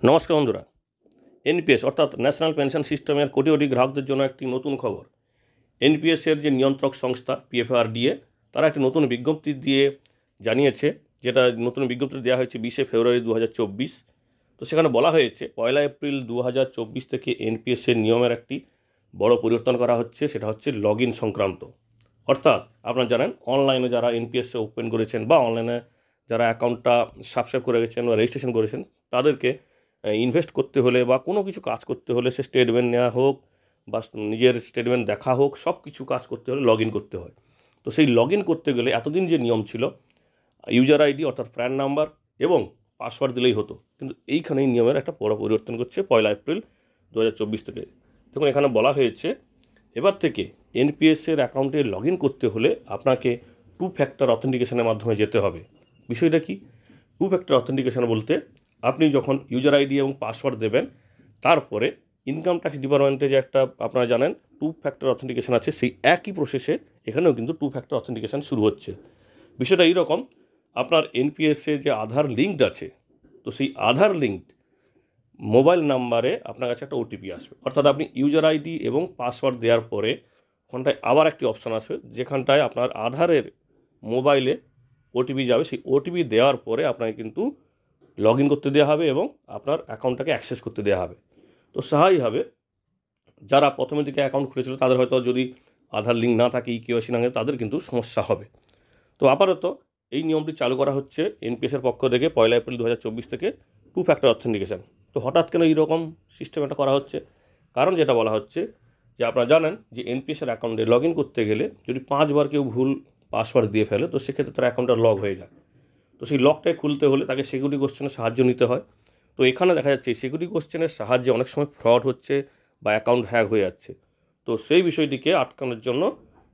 নমস্কার বন্ধুরা, এনপিএস অর্থাৎ ন্যাশনাল পেনশন সিস্টেমের কোটি কোটি গ্রাহকদের জন্য একটি নতুন খবর। এনপিএসের যে নিয়ন্ত্রক সংস্থা পিএফআরডিএ তারা একটি নতুন বিজ্ঞপ্তি দিয়ে জানিয়েছে, যেটা নতুন বিজ্ঞপ্তি দেওয়া হয়েছে 20শে ফেব্রুয়ারি 2024। তো সেখানে বলা হয়েছে 1 এপ্রিল 2024 থেকে এনপিএসের নিয়মের একটি বড় পরিবর্তন করা হচ্ছে, সেটা হচ্ছে লগ ইন সংক্রান্ত। অর্থাৎ আপনারা জানেন অনলাইনে যারা এনপিএসে ওপেন করেছেন বা অনলাইনে যারা অ্যাকাউন্টটা সাবস্ক্রাইব করে গেছেন বা রেজিস্ট্রেশন করেছেন, তাদেরকে ইনভেস্ট করতে হলে বা কোনো কিছু কাজ করতে হলে সে স্টেটমেন্ট নেওয়া হোক বা নিজের স্টেটমেন্ট দেখা হোক, সব কিছু কাজ করতে হলে লগ ইন করতে হয়। তো সেই লগ ইন করতে গেলে এতদিন যে নিয়ম ছিল ইউজার আইডি অর্থাৎ প্যান নাম্বার এবং পাসওয়ার্ড দিলেই হতো, কিন্তু এইখানে এই নিয়মের একটা বড় পরিবর্তন করছে 1 এপ্রিল 2024 থেকে। দেখুন এখানে বলা হয়েছে এবার থেকে এনপিএসের অ্যাকাউন্টে লগ ইন করতে হলে আপনাকে 2 ফ্যাক্টর অথেন্টিকেশনের মাধ্যমে যেতে হবে। বিষয়টা কি 2 ফ্যাক্টর অথেন্টিকেশন বলতে, আপনি যখন ইউজার আইডি এবং পাসওয়ার্ড দেবেন, তারপরে ইনকাম ট্যাক্স ডিপার্টমেন্টে যে একটা আপনারা জানেন 2 ফ্যাক্টর অথেন্টিকেশন আছে, সেই একই প্রসেসে এখানেও কিন্তু 2 ফ্যাক্টর অথেন্টিকেশন শুরু হচ্ছে। বিষয়টা এইরকম, আপনার এনপিএসে যে আধার লিঙ্কড আছে, তো সেই আধার লিঙ্কড মোবাইল নাম্বারে আপনার কাছে একটা ওটিপি আসবে। অর্থাৎ আপনি ইউজার আইডি এবং পাসওয়ার্ড দেওয়ার পরে ওখানটায় আবার একটি অপশান আসবে, যেখানটায় আপনার আধারের মোবাইলে ওটিপি যাবে। সেই ওটিপি দেওয়ার পরে আপনাকে কিন্তু লগ ইন করতে দেওয়া হবে এবং আপনার অ্যাকাউন্টটাকে অ্যাক্সেস করতে দেওয়া হবে। তো স্বাভাবিকভাবে যারা প্রথমের দিকে অ্যাকাউন্ট খুলেছিল তাদের হয়তো যদি আধার লিঙ্ক না থাকে, কেওয়াইসি না থাকে, তাদের কিন্তু সমস্যা হবে। তো আপাতত এই নিয়মটি চালু করা হচ্ছে এনপিএসের পক্ষ থেকে 1 এপ্রিল 2024 থেকে 2 ফ্যাক্টর অথেন্টিকেশন। তো হঠাৎ কেন এইরকম সিস্টেম এটা করা হচ্ছে? কারণ যেটা বলা হচ্ছে যে আপনারা জানেন যে এনপিএসের অ্যাকাউন্টে লগ ইন করতে গেলে যদি 5 বার কেউ ভুল পাসওয়ার্ড দিয়ে ফেলে, তো সেক্ষেত্রে তার অ্যাকাউন্টটা লক হয়ে যায়। তো সেই লকটাকে খুলতে হলে তাকে সিকিউরিটি কোশ্চেনের সাহায্য নিতে হয়। তো এখানে দেখা যাচ্ছে এই সিকিউরিটি কোশ্চেনের সাহায্যে অনেক সময় ফ্রড হচ্ছে বা অ্যাকাউন্ট হ্যাক হয়ে যাচ্ছে। তো সেই বিষয়টিকে আটকানোর জন্য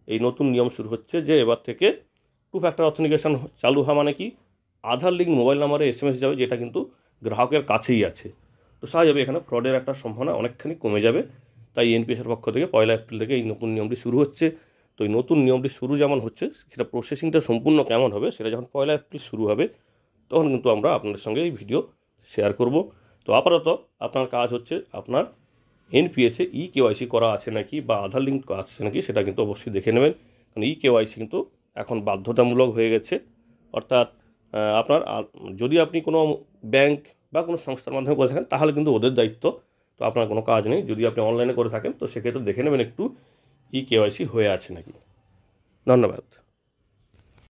এই নতুন নিয়ম শুরু হচ্ছে যে এবার থেকে 2 ফ্যাক্টর অথেন্টিকেশন চালু হওয়া মানে কি, আধার লিঙ্ক মোবাইল নাম্বারে এসএমএস যাবে, যেটা কিন্তু গ্রাহকের কাছেই আছে। তো স্বাভাবিক এখানে ফ্রডের একটা সম্ভাবনা অনেকখানি কমে যাবে। তাই এনপিএসের পক্ষ থেকে 1 এপ্রিল থেকে এই নতুন নিয়মটি শুরু হচ্ছে। তো এই নতুন নিয়মটি শুরু যেমন হচ্ছে, সেটা প্রসেসিংটা সম্পূর্ণ কেমন হবে সেটা যখন 1 এপ্রিল শুরু হবে, তখন কিন্তু আমরা আপনাদের সঙ্গে এই ভিডিও শেয়ার করব। তো আপাতত আপনার কাজ হচ্ছে আপনার এনপিএসে কেওয়াইসি করা আছে নাকি বা আধার লিঙ্ক আছে নাকি, সেটা কিন্তু অবশ্যই দেখে নেবেন। কারণ কেওয়াইসি কিন্তু এখন বাধ্যতামূলক হয়ে গেছে। অর্থাৎ আপনার যদি আপনি কোনো ব্যাংক বা কোনো সংস্থার মাধ্যমে করে থাকেন, তাহলে কিন্তু ওদের দায়িত্ব, তো আপনার কোনো কাজ নেই। যদি আপনি অনলাইনে করে থাকেন, তো সেক্ষেত্রে দেখে নেবেন একটু কেওয়াইসি হয়ে আছে নাকি। ধন্যবাদ।